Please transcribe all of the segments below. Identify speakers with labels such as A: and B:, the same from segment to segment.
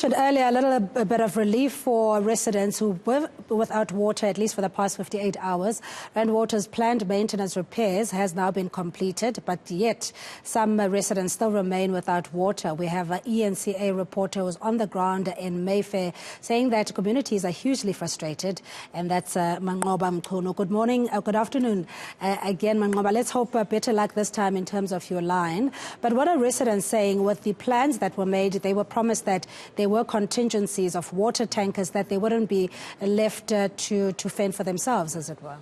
A: Earlier, a little bit of relief for residents who were without water, at least for the past 58 hours. Randwater's planned maintenance repairs has now been completed, but yet some residents still remain without water. We have an eNCA reporter who's on the ground in Mayfair saying that communities are hugely frustrated, and that's Manqoba Mchunu. Good morning, good afternoon. Again, Manqoba, let's hope better luck this time in terms of your line. But what are residents saying with the plans that were made? They were promised that there were contingencies of water tankers, that they wouldn't be left to fend for themselves, as it were.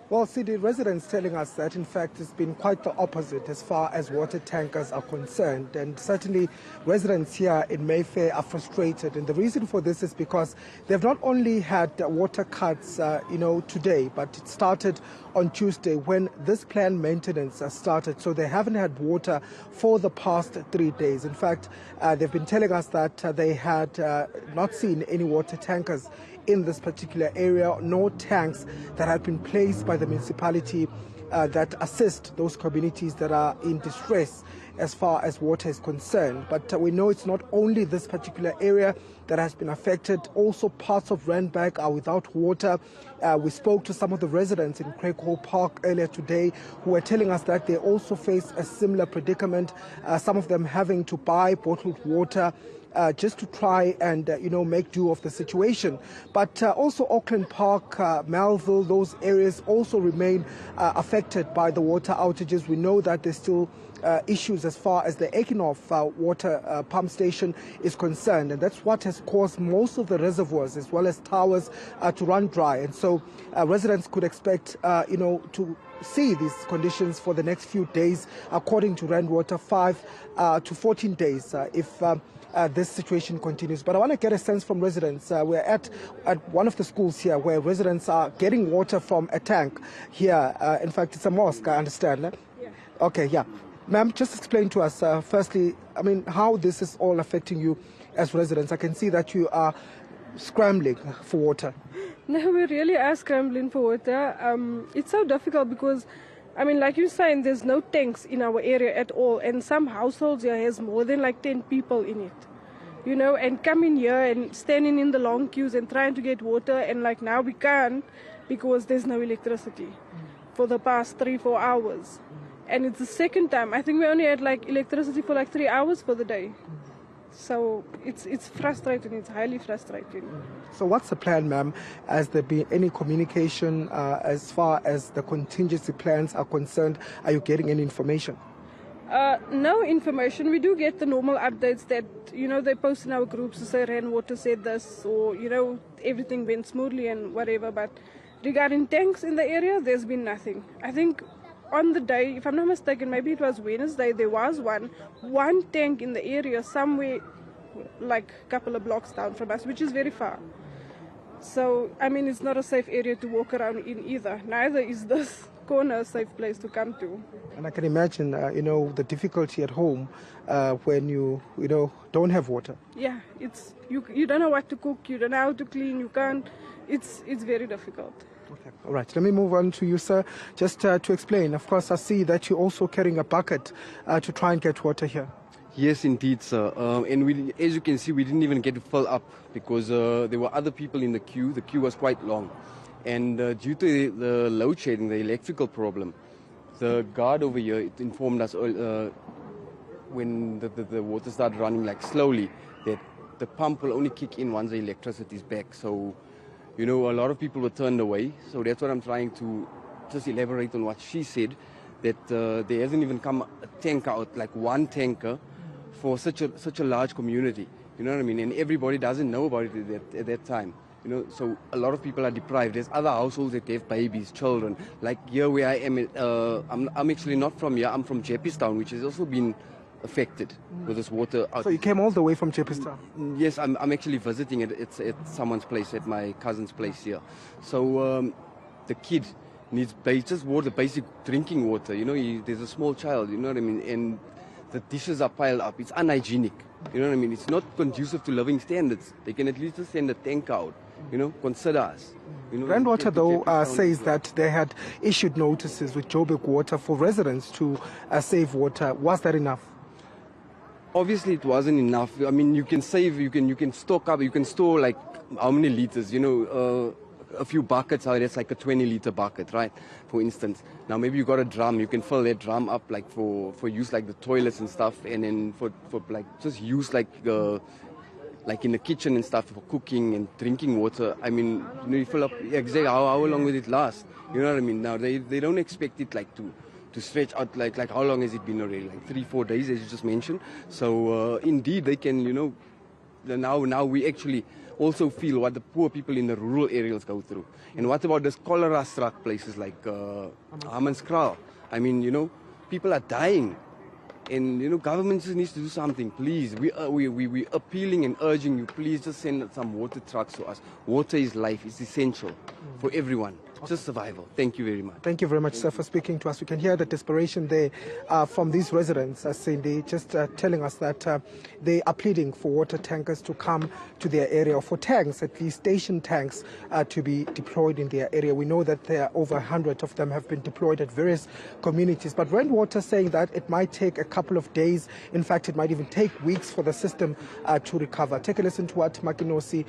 B: Well, city residents telling us that, in fact, it's been quite the opposite as far as water tankers are concerned. And certainly residents here in Mayfair are frustrated. And the reason for this is because they've not only had water cuts, today, but it started on Tuesday when this planned maintenance started. So they haven't had water for the past 3 days. In fact, they've been telling us that they had not seen any water tankers in this particular area, no tanks that have been placed by the municipality that assist those communities that are in distress as far as water is concerned. But we know it's not only this particular area that has been affected. Also parts of Randburg are without water. We spoke to some of the residents in Hall Park earlier today who were telling us that they also face a similar predicament, some of them having to buy bottled water just to try and, make do of the situation. But also Auckland Park, Melville, those areas also remain affected by the water outages. We know that there's still issues as far as the Ekenhof water pump station is concerned. And that's what has caused most of the reservoirs as well as towers to run dry. And so residents could expect, to see these conditions for the next few days, according to Randwater, 5 to 14 days if this situation continues. But I want to get a sense from residents. We're at one of the schools here where residents are getting water from a tank here. In fact, it's a mosque, I understand. Yeah. Okay, yeah. Ma'am, just explain to us, firstly, how this is all affecting you as residents. I can see that you are scrambling for water.
C: No, we really are scrambling for water. It's so difficult because, like you're saying, there's no tanks in our area at all. And some households here has more than 10 people in it. And coming here and standing in the long queues and trying to get water. And now we can't because there's no electricity for the past 3-4 hours. And it's the second time. I think we only had electricity for 3 hours for the day. So it's frustrating. It's highly frustrating.
B: So what's the plan, ma'am? Has there been any communication as far as the contingency plans are concerned? Are you getting any information?
C: No information. We do get the normal updates that, they post in our groups to say Rainwater said this or, everything went smoothly and whatever. But regarding tanks in the area, there's been nothing. I think on the day, if I'm not mistaken, maybe it was Wednesday, there was one tank in the area somewhere a couple of blocks down from us, which is very far. So, it's not a safe area to walk around in either. Neither is this corner a safe place to come to.
B: And I can imagine, the difficulty at home when you don't have water.
C: Yeah, it's you don't know what to cook, you don't know how to clean, you can't. It's very difficult.
B: Okay. All right, let me move on to you, sir, just to explain. Of course, I see that you're also carrying a bucket to try and get water here.
D: Yes, indeed, sir. And as you can see, we didn't even get to fill up because there were other people in the queue. The queue was quite long. And due to the load shedding, the electrical problem, the guard over here informed us when the water started running slowly that the pump will only kick in once the electricity is back. So, a lot of people were turned away. So that's what I'm trying to just elaborate on what she said, that there hasn't even come a tanker out, one tanker, for such a large community. You know what I mean? And everybody doesn't know about it at that time. So a lot of people are deprived. There's other households that have babies, children. Like here where I am, I'm actually not from here. I'm from Joburg, which has also been affected with this water out.
B: So you came all the way from Joburg?
D: Yes, I'm actually visiting it. It's at someone's place, at my cousin's place here. So the kid needs just water, basic drinking water. There's a small child, you know what I mean? And the dishes are piled up. It's unhygienic. You know what I mean? It's not conducive to living standards. They can at least just send a tank out. Consider us.
B: Randwater, though, says that they had issued notices with Joburg Water for residents to save water. Was that enough?
D: obviously it wasn't enough. I mean, you can save, you can stock up, you can store like how many liters, a few buckets, that's like a 20-liter bucket, right? For instance. Now maybe you got a drum, you can fill that drum up like for use like the toilets and stuff, and then for like just use like in the kitchen and stuff for cooking and drinking water. I mean, you fill up exactly how long will it last? You know what I mean? Now they don't expect it like to stretch out like how long has it been already? Like 3-4 days, as you just mentioned. So indeed they can, now we actually also feel what the poor people in the rural areas go through. And what about those cholera-struck places like Hammanskraal? I mean, people are dying. And, government just needs to do something, please. We're appealing and urging you, please just send some water trucks to us. Water is life. It's essential for everyone. Just survival. Thank you very much.
B: Thank you very much, sir, for speaking to us. We can hear the desperation there from these residents, Cindy, just telling us that they are pleading for water tankers to come to their area, or for tanks, at least station tanks, to be deployed in their area. We know that there are over 100 of them have been deployed at various communities. But Rainwater saying that it might take a couple of days. In fact, it might even take weeks for the system to recover. Take a listen to what Makinosi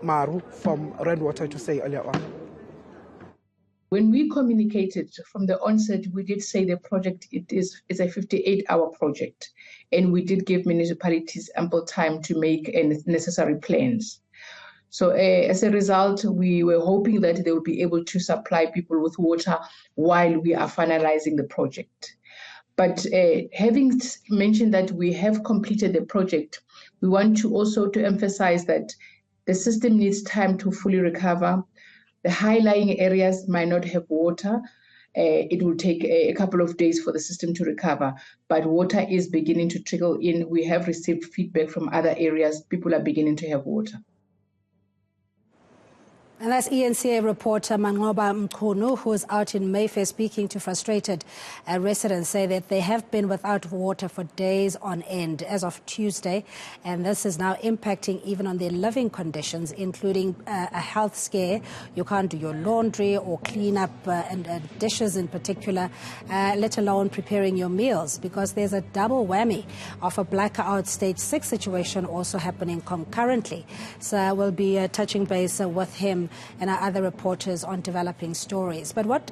B: Maru from Rainwater to say earlier on.
E: When we communicated from the onset, we did say the project is a 58-hour project, and we did give municipalities ample time to make necessary plans. So as a result, we were hoping that they would be able to supply people with water while we are finalizing the project. But having mentioned that we have completed the project, we want to also to emphasize that the system needs time to fully recover. The high-lying areas might not have water. It will take a couple of days for the system to recover, but water is beginning to trickle in. We have received feedback from other areas. People are beginning to have water.
A: And that's eNCA reporter Manqoba Mchunu, who is out in Mayfair speaking to frustrated residents, say that they have been without water for days on end as of Tuesday. And this is now impacting even on their living conditions, including a health scare. You can't do your laundry or clean up and dishes in particular, let alone preparing your meals, because there's a double whammy of a blackout stage 6 situation also happening concurrently. So we'll be touching base with him and our other reporters on developing stories. But what